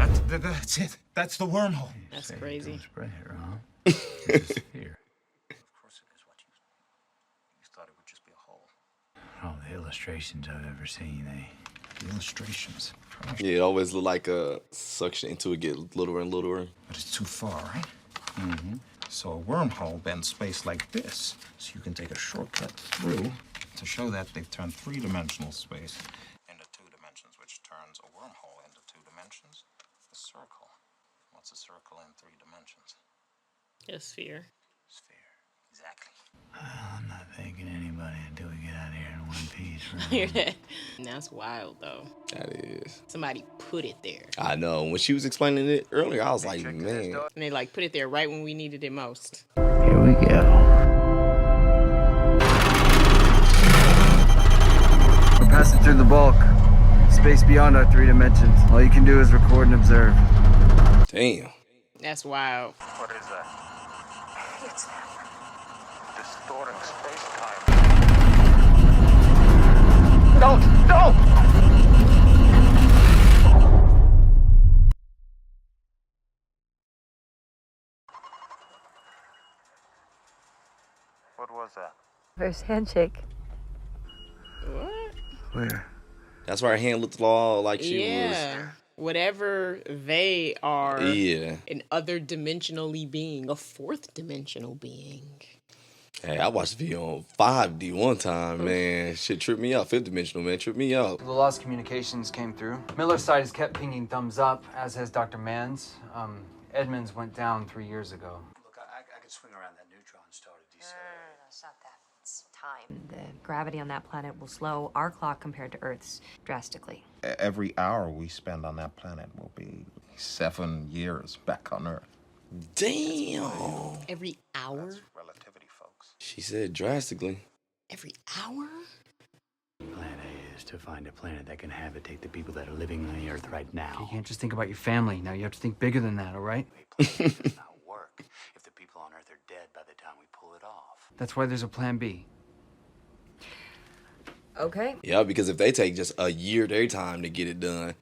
That's it. That's the wormhole. That's crazy. Spread here, huh? It's here. Of course it is what you thought it would just be a hole. All the illustrations I've ever seen, The illustrations. Yeah, it always look like a suction into it get littler and littler. But it's too far, right? Mm-hmm. So a wormhole bends space like this, so you can take a shortcut through to show that they've turned three-dimensional space into two dimensions, which turns a wormhole into two dimensions. A circle. What's a circle in three dimensions? A sphere. Sphere. Exactly. I'm not thinking anybody until we get out of here in one piece. Hear Right? that? That's wild, though. That is. Somebody put it there. I know. When she was explaining it earlier, I was like, man. And they, like, put it there right when we needed it most. Here we go. We're passing through the bulk. Space beyond our three dimensions. All you can do is record and observe. Damn. That's wild. What is that? It's Distorting space-time. Don't! What was that? First handshake. What? Where? That's why her hand looked all like she Yeah. Whatever they are, was. Yeah. an other dimensionally being, a fourth dimensional being. Hey, I watched the video on 5D one time, man. Shit tripped me out. Fifth dimensional, man. Tripped me out. The lost communications came through. Miller's side has kept pinging thumbs up, as has Dr. Mann's. Edmonds went down 3 years ago. Look, I could swing around that neutron star to decelerate. It's not that. It's time. The gravity on that planet will slow our clock compared to Earth's drastically. Every hour we spend on that planet will be 7 years back on Earth. Damn. Every hour? That's relativity, folks. She said drastically. Every hour? Plan A is to find a planet that can habitate the people that are living on the Earth right You now. can't just think about your family. Now you have to think bigger than that, all right? It does not work if the people on Earth are dead by the time we pull it off. That's why there's a plan B. Okay. Yeah, because if they take just a year their time to get it done,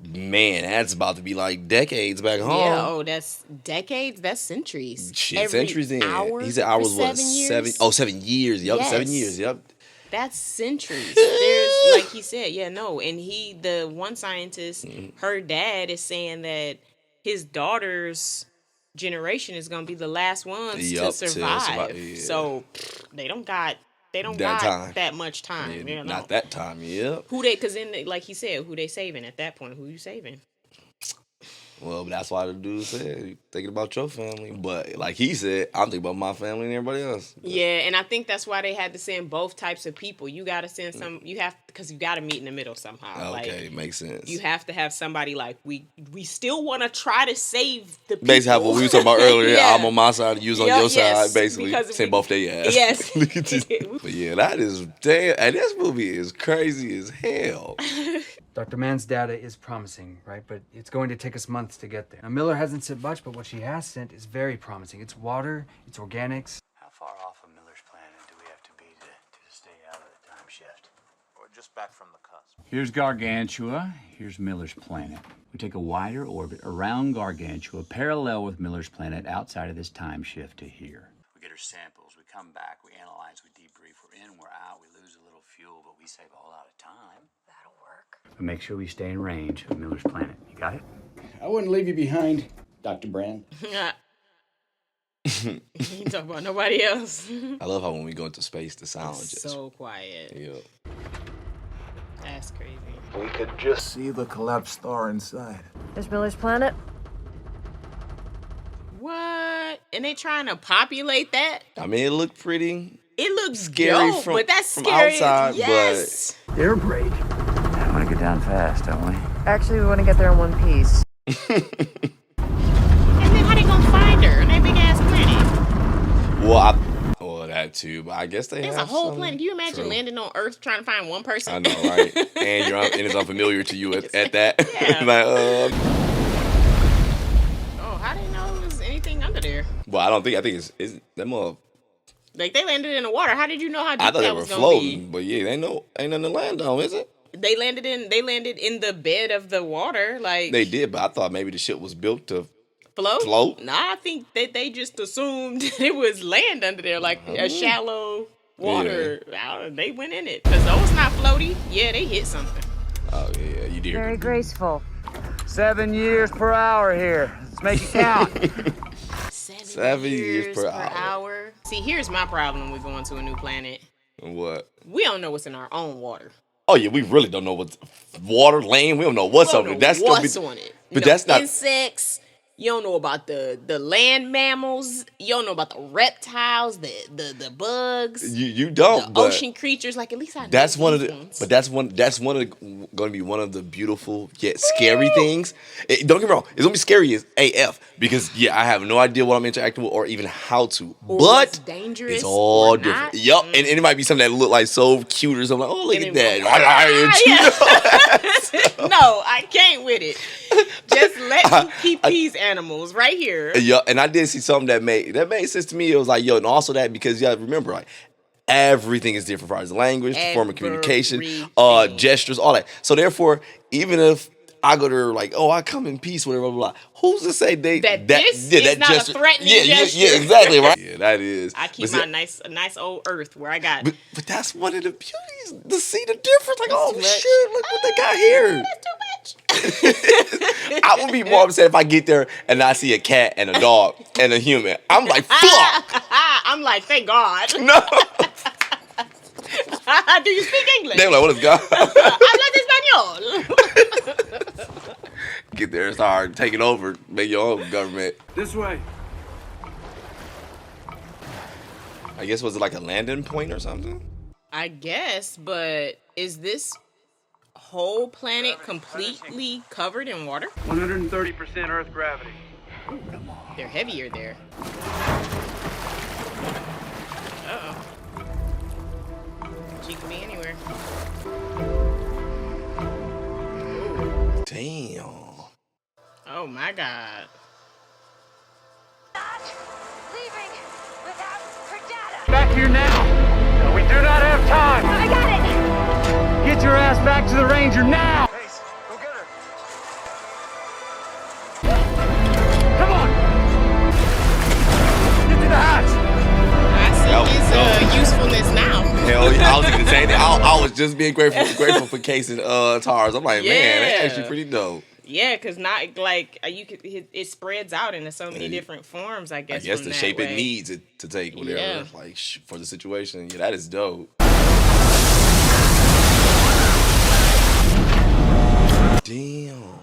man, that's about to be like decades back home. Yeah, oh, that's decades? That's centuries. Shit, Every centuries in. hour He said for hours was 7 years? 7. Oh, 7 years. Yep, 7 Yes. years. Yep. That's centuries. There's, like he said, yeah, no. And the one scientist, her dad is saying that his daughter's generation is going to be the last ones Yup, to to survive. survive, yeah. So they don't got That time. that much time. Yeah, you know? not that time. Yep. Because then, like he said, who they saving at that point? Who you saving? Well, that's why the dude said, "You thinking about your family." But like he said, I'm thinking about my family and everybody else. Yeah, and I think that's why they had to send both types of people. You got to send some. Because you got to meet in the middle somehow. Okay, Like, makes sense. you have to have somebody like we still want to try to save the people. Basically, have what we were talking about earlier. Yeah. I'm on my side, you on Yeah, your yes, side. Basically, because send we- both their ass. Yes. Look at this. But yeah, that is damn. And this movie is crazy as hell. Dr. Mann's data is promising, right? But it's going to take us months to get there. Now, Miller hasn't sent much, but what she has sent is very promising. It's water, it's organics. How far off of Miller's planet do we have to be to stay out of the time shift? We're just back from the cusp. Here's Gargantua. Here's Miller's planet. We take a wider orbit around Gargantua, parallel with Miller's planet, outside of this time shift to here. We get our samples. We come back. We analyze. We debrief. We're in. We're out. We lose a little fuel, but we save a whole lot of time. That'll work. We make sure we stay in range of Miller's planet. You got it? I wouldn't leave you behind, Dr. Brand. You ain't talking about nobody else. I love how when we go into space, the sound just. So quiet. Yeah. That's crazy. We could just see the collapsed star inside. There's Miller's planet. What? And they trying to populate that? I mean, it looked pretty. It looks Scary dope, from- but that's from scary. outside, Yes. Air brake. I want to get down fast, don't we? Actually, we want to get there in one piece. And then how they gonna find her on that big ass planet? Well, that too, but I guess they There's have a whole some- planet. Can you imagine True. landing on Earth trying to find one person? I know, right? And it's unfamiliar to you at that. Yeah. Like, Oh, how do you know there was anything under there? well, I think it's them up. Like they landed in the water. How did you know how deep I thought they that were was gonna floating, be? but yeah, ain't nothing to land on, is it? They landed in the bed of the water, like They did, but I thought maybe the ship was built to float. Nah, I think that they just assumed it was land under there, like a shallow water. They went in it because those not floaty. Yeah, they hit something. Oh yeah, you did. Very graceful. 7 years per hour here. Let's make it count. 7 years per hour. See, here's my problem when we go into a new planet. What? We don't know what's in our own water. Oh yeah, we really don't know what's water, land. We don't know what's on it. That's what's gonna be, on it. But that's not insects. You don't know about the land mammals. You don't know about the reptiles, the bugs. You don't. The but ocean creatures. Like at least I know that's one of these the. ones. But that's one of going to be one of the beautiful yet scary things. Don't get me wrong. It's gonna be scary as AF because I have no idea what I'm interacting with or even how to. Or but it's dangerous. it's all or different. Not. Yup, and it might be something that look like so cute or something. Like, oh look And at it that. No, I can't with it. Just let me keep these animals right here. Yeah, and I did see something that made sense to me. It was like, and also that because remember, like everything is different as far as language, form of communication, gestures, all that. So therefore, even if I go there like, oh, I come in peace, whatever, blah, blah, blah. Who's to say this is not gesture, a threatening gesture? Yeah, exactly, right. Yeah, that is. I keep my nice old Earth where I got. But that's one of the beauties to see the difference. Like, oh shit, look what they got here. That's too much. I would be more upset if I get there and I see a cat and a dog and a human. I'm like, fuck. I'm like, thank God. No. Do you speak English? They're like, what is God? Hablas español. Get there and start taking over, make your own government. This way. I guess was it like a landing point or something? I guess, but is this whole planet completely covered in water? 130% Earth gravity. They're heavier there. Uh-oh. She could be anywhere. Damn. Oh my God. Not leaving without her data. Back here now. No, we do not have time. I got it. Get your ass back to the Ranger now. Pace, go get her. Come on. Get to the hatch. I see his usefulness now. Hell yeah, I was thinking the same thing. I was just being grateful for Case and Tars. I'm like, man, that's actually pretty dope. Yeah, because not like it spreads out into so many different forms. I guess. I guess from the that shape way. it needs it to take, whatever. Yeah. Like for the situation, that is dope. Damn.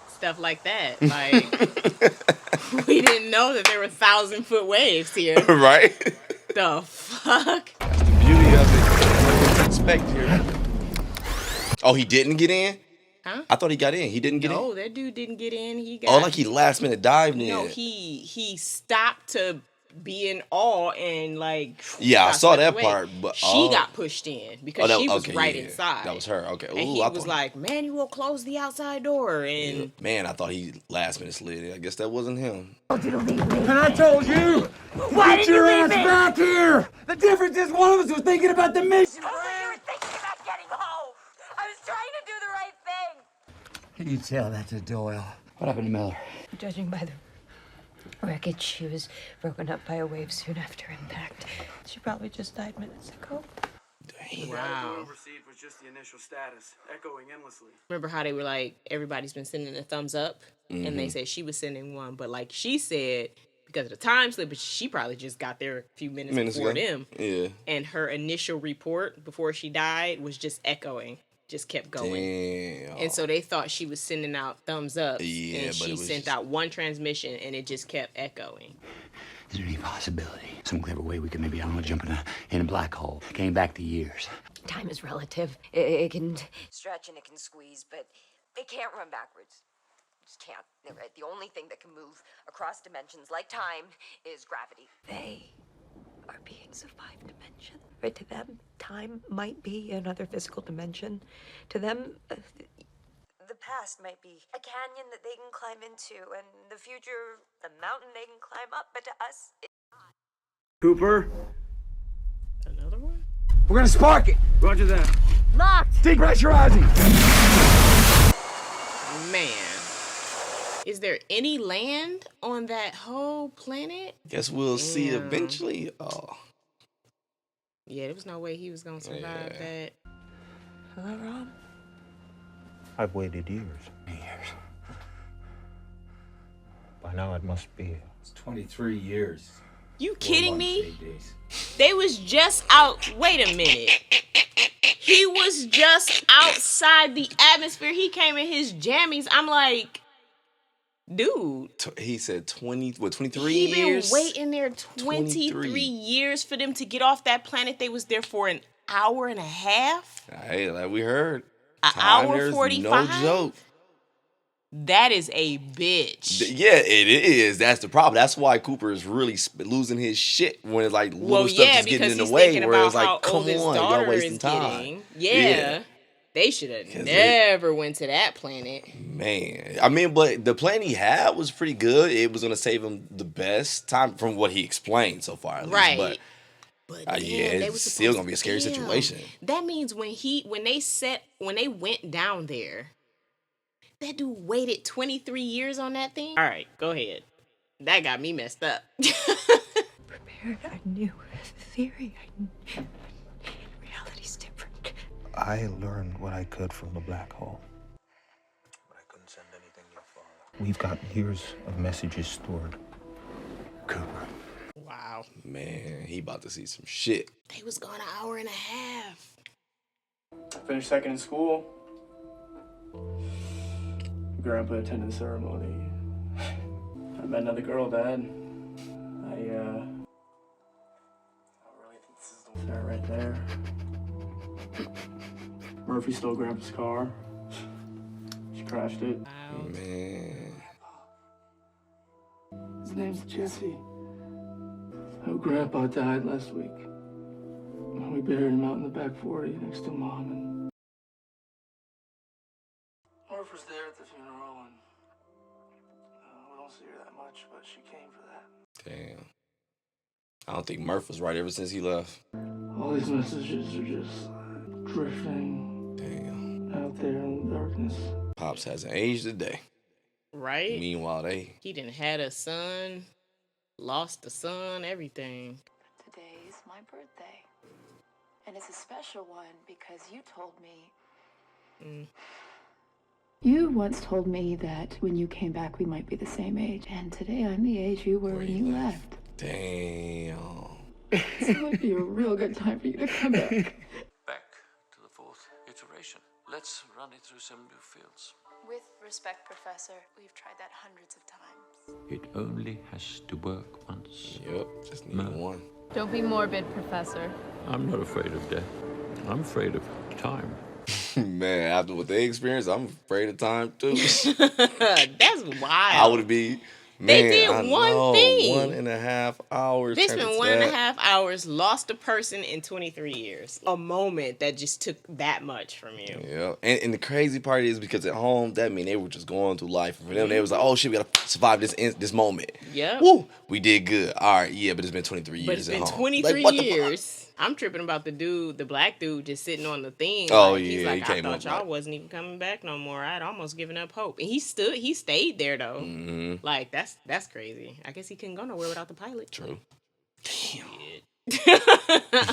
Stuff like that. Like we didn't know that there were 1,000-foot waves here. Right? The fuck? That's the beauty of it. Expect here. Oh, he didn't get in? Huh? I thought he got in. He didn't get in? No, that dude didn't get in. He got. Oh, like he last minute dived in. No, he stopped to be in awe and like. Yeah, I saw got that away. part, but She got pushed in because she was right inside. That was her. Okay. And Ooh, he I was thought- like, "Manuel, close the outside door." And Yeah. Man, I thought he last minute slid in. I guess that wasn't him. And I told you. Why Get did you your leave ass me? back here. The difference is one of us was thinking about the mission. Oh, so you were thinking about getting home. I was trying to do the right thing. You tell that to Doyle. What happened to Miller? Judging by the wreckage, she was broken up by a wave soon after impact. She probably just died minutes ago. wow. Received was just the initial status, echoing endlessly. Remember how they were like, everybody's been sending a thumbs up, and they said she was sending one, but like she said, because of the time slip, but she probably just got there a few minutes before ago. them. Yeah. And her initial report before she died was just echoing, just kept going. Damn. And so they thought she was sending out thumbs up. Yeah, and but she it was sent just- out one transmission and it just kept echoing. Is there any possibility? Some clever way we could maybe, I don't know, jump in a black hole. Came back to years. Time is relative. It can Stretch and it can squeeze, but it can't run backwards. It just can't. The only thing that can move across dimensions like time is gravity. They are beings of 5 dimensions. Right? To them, time might be another physical dimension. To them, the past might be a canyon that they can climb into, and the future, the mountain they can climb up. But to us, Cooper, Another one? we're gonna spark it. Roger that. locked. Depressurizing. Man. Is there any land on that whole planet? Guess we'll see Damn. eventually. Oh, Yeah, there was no way he was gonna survive that. Hello, Rob. I've waited years. By now it must be. It's 23 years. You 4 kidding months, me? 8 days. They was just out. Wait a minute. He was just outside the atmosphere. He came in his jammies. I'm like, dude. he said 23 He been years? waiting there 23 years for them to get off that planet. They was there for an hour and a half. Hey, like we heard. An Time hour there's 45? No joke. That is a bitch. Yeah, it is. That's the problem. That's why Cooper is really losing his shit when it's like little stuff is getting in the way. Where it's like, come on, y'all wasting time. Yeah. They should have never went to that planet. Man, I mean, but the plan he had was pretty good. It was gonna save him the best time from what he explained so far, at least. Right. But But yeah, they it's was still supposed gonna be a to- scary damn. situation. That means when they went down there, that dude waited 23 years on that thing. All right, go ahead. That got me messed up. Prepared. I knew the theory. Reality's different. I learned what I could from the black hole. But I couldn't send anything to your father. We've got years of messages stored. Cooper. Wow. Man, he about to see some shit. They was gone an hour and a half. Finished second in school. Grandpa attended the ceremony. I met another girl, Dad. I really think this is the one right there. Murphy stole Grandpa's car. She crashed it. Wow. Man. His name's Jesse. Oh, Grandpa died last week. We buried him out in the back 40 next to Mom and... Murph was there at the funeral and we don't see her that much, but she came for that. Damn. I don't think Murph was right ever since he left. All these messages are just drifting Damn. out there in the darkness. Pops hasn't aged a day. Right? Meanwhile, He done had a son, lost a son, everything. Today's my birthday. And it's a special one because you told me... You once told me that when you came back, we might be the same age. And today I'm the age you were when you left. Damn. So it might be a real good time for you to come back. Back to the 4th iteration. Let's run it through some new fields. With respect, Professor, we've tried that hundreds of times. It only has to work once. Yep, just need one. Don't be morbid, Professor. I'm not afraid of death. I'm afraid of time. Man, after what they experienced, I'm afraid of time too. That's wild. I would be. Man, They did I one know, thing. 1.5 hours. They turned spent into 1.5 that. hours, lost a person in 23 years. A moment that just took that much from you. Yeah, and the crazy part is because at home, that mean they were just going through life. For them, they was like, "Oh shit, we gotta survive this moment." Yep. Woo, we did good. All right, yeah, but it's been 23 years But it's been at home. 23 Like, what the years. I'm tripping about the dude, the black dude, just sitting on the thing. Oh, like, he's yeah, like, he I came thought up y'all like- wasn't even coming back no more. I'd almost given up hope. And he stayed there though. Mm-hmm. Like that's crazy. I guess he couldn't go nowhere without the pilot. True.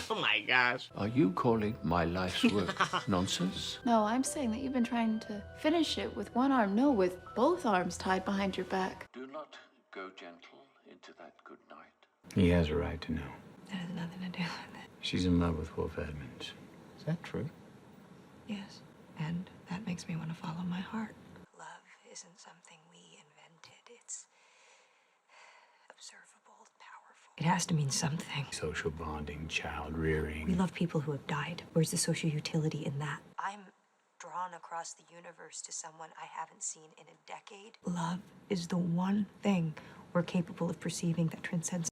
Oh my gosh. Are you calling my life's work nonsense? No, I'm saying that you've been trying to finish it with one arm. No, with both arms tied behind your back. Do not go gentle into that good night. He has a right to know. That has nothing to do with it. She's in love with Wolf Edmonds. Is that true? Yes. And that makes me want to follow my heart. Love isn't something we invented. It's observable, powerful. It has to mean something. Social bonding, child rearing. We love people who have died. Where's the social utility in that? I'm drawn across the universe to someone I haven't seen in a decade. Love is the one thing we're capable of perceiving that transcends.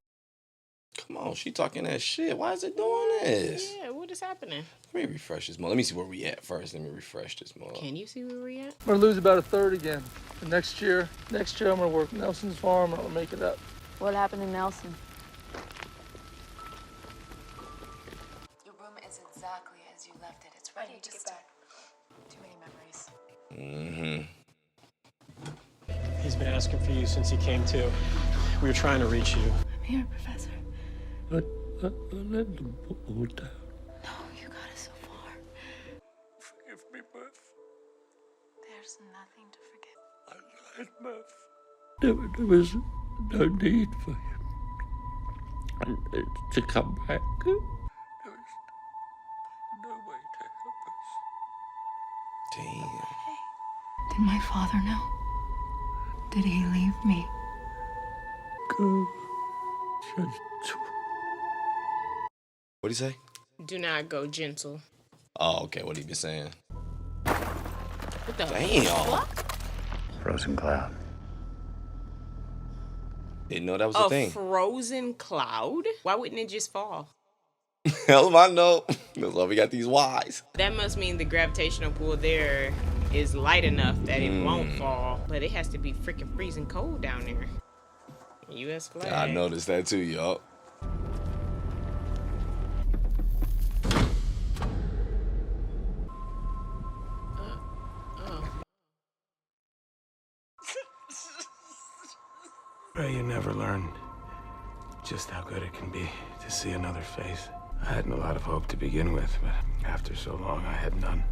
Come on, she talking that shit. Why is it doing this? Yeah, what is happening? Let me refresh this mode. Let me see where we at first. Let me refresh this mode. Can you see where we at? I'm gonna lose about a third again. And next year I'm gonna work Nelson's farm and I'll make it up. What happened to Nelson? Your room is exactly as you left it. It's ready to get back. Too many memories. He's been asking for you since he came to. We were trying to reach you. I'm here, Professor. Let the boat down. No, you got us so far. Forgive me, Murph. There's nothing to forget. I lied, Murph. There was no need for him to come back. There was no way to help us. Damn. Did my father know? Did he leave me? Go. Just What'd he say? Do not go gentle. Oh, okay. What he been saying? What the Damn. fuck? Frozen cloud. Didn't know that was a thing. Frozen cloud? Why wouldn't it just fall? Hell if I know. That's why we got these Ys. That must mean the gravitational pull there is light enough that it won't fall. But it has to be freaking freezing cold down there. U.S. flag. I noticed that too, y'all. Pray you never learn just how good it can be to see another face. I hadn't a lot of hope to begin with, but after so long, I had none.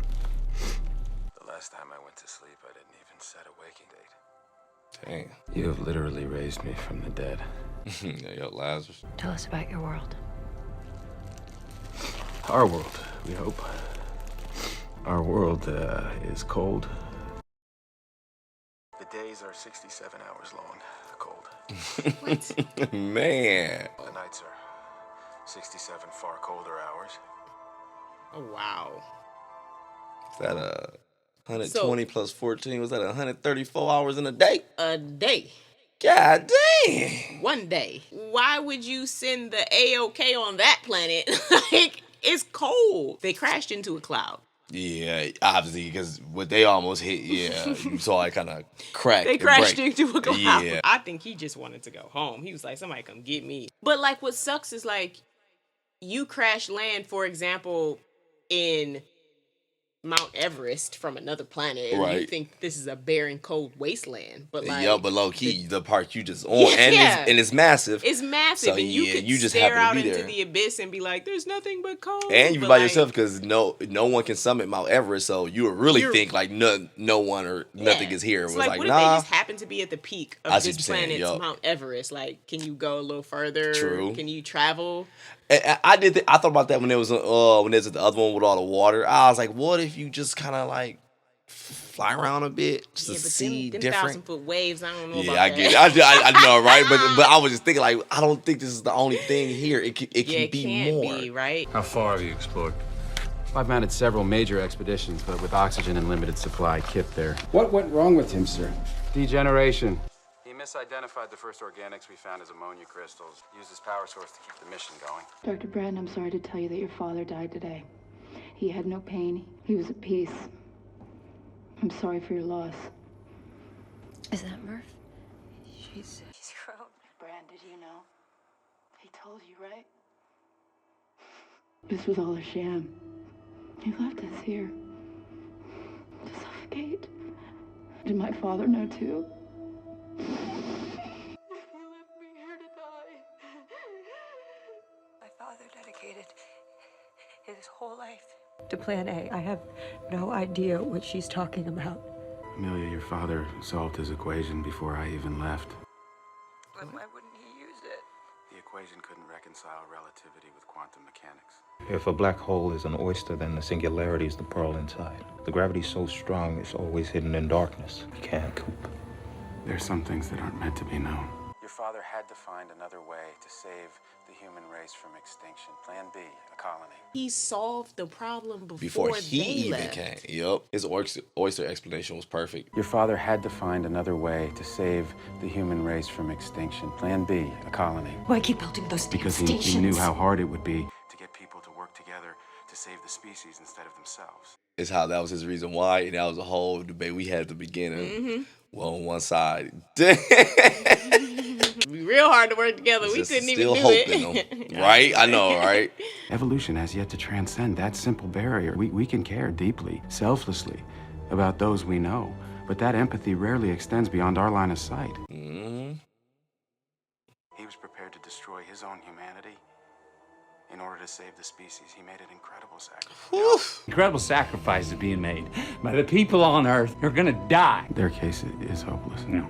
The last time I went to sleep, I didn't even set a waking date. Dang. You have literally raised me from the dead. Yo, Lazarus. Tell us about your world. Our world, we hope. Our world is cold. The days are 67 hours long, cold. What? Man. The nights are 67 far colder hours. Oh, wow. Is that 120 plus 14? Was that 134 hours in a day? A day. God damn. One day. Why would you send the A-OK on that planet? Like, it's cold. They crashed into a cloud. Yeah, obviously, because what they almost hit, yeah, you saw it kind of crack. They crashed into a cloud. Yeah. I think he just wanted to go home. He was like, somebody come get me. But, like, what sucks is, like, you crash land, for example, in Mount Everest from another planet, and you think this is a barren, cold wasteland, but like, yeah, but low key, the part you just on, and it's massive. It's massive, so, and you yeah, could you just stare out happen to be into there. the abyss and be like, "There's nothing but cold." And you but by like, yourself because no one can summit Mount Everest, so you would really think like no one or nothing is here. It It's was like, like, what if nah. they just happen to be at the peak I of see this what you're saying, planet's yup. Mount Everest? Like, can you go a little further? True. Can you travel? I did. I thought about that when there was when there's the other one with all the water. I was like, what if you just kind of like fly around a bit just to see them different 1,000-foot waves, I don't know about I that. get it. I know, right? But I was just thinking, like, I don't think this is the only thing here. It can be more. Be, right? How far have you explored? I've mounted several major expeditions, but with oxygen and limited supply, Kip there. What went wrong with him, sir? Degeneration. He misidentified the first organics we found as ammonia crystals. Used his power source to keep the mission going. Dr. Brand, I'm sorry to tell you that your father died today. He had no pain. He was at peace. I'm sorry for your loss. Is that Murph? He's grown. Brand, did you know? He told you, right? This was all a sham. He left us here to suffocate. Did my father know too? You left me here to die. My father dedicated his whole life to Plan A. I have no idea what she's talking about. Amelia, your father solved his equation before I even left. But why wouldn't he use it? The equation couldn't reconcile relativity with quantum mechanics. If a black hole is an oyster, then the singularity is the pearl inside. The gravity's so strong, it's always hidden in darkness. You can't coop. There's some things that aren't meant to be known. Your Your father had to find another way to save the human race from extinction. Plan B, a colony. He solved the problem Before he they even left. came. Yep. His oyster explanation was perfect. Your father had to find another way to save the human race from extinction. Plan B, a colony. Why keep building those damn Because stations? he knew how hard it would be to get people to work together to save the species instead of themselves. Is how that was his reason why, and that was a whole debate we had at the beginning. Well, on one side. It'd be real hard to work together. We couldn't even do it. Right? I know, right? Evolution has yet to transcend that simple barrier. We can care deeply, selflessly, about those we know, but that empathy rarely extends beyond our line of sight. Mm-hmm. He was prepared to destroy his own humanity in order to save the species. He made an incredible sacrifice. Incredible sacrifice is being made by the people on Earth. They're gonna die. Their case is hopeless. No.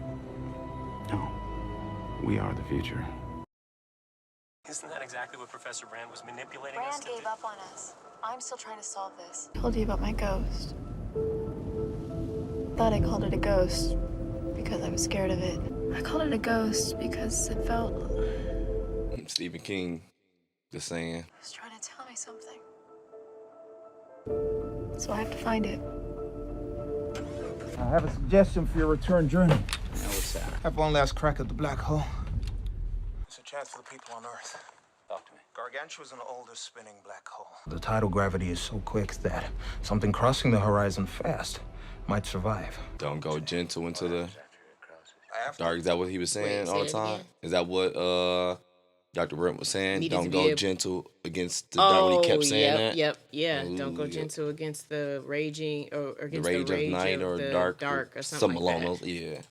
We are the future. Isn't that exactly what Professor Brand was manipulating Brand us to gave do? up on us. I'm still trying to solve this. I told you about my ghost. Thought I called it a ghost because I was scared of it. I called it a ghost because it felt... Stephen King, just saying. It was trying to tell me something. So I have to find it. I have a suggestion for your return journey. What's that? Have one last crack at the black hole. It's a chance for the people on Earth. Talk to me. Gargantua is an older spinning black hole. The tidal gravity is so quick that something crossing the horizon fast might survive. Don't go gentle into the dark. Is that what he was saying all the time? Is that what Dr. Brent was saying? Don't go gentle against the dark when he kept saying that? Yeah. Don't go gentle against the raging or against the rage of night or the dark or something like along that. those. Yeah.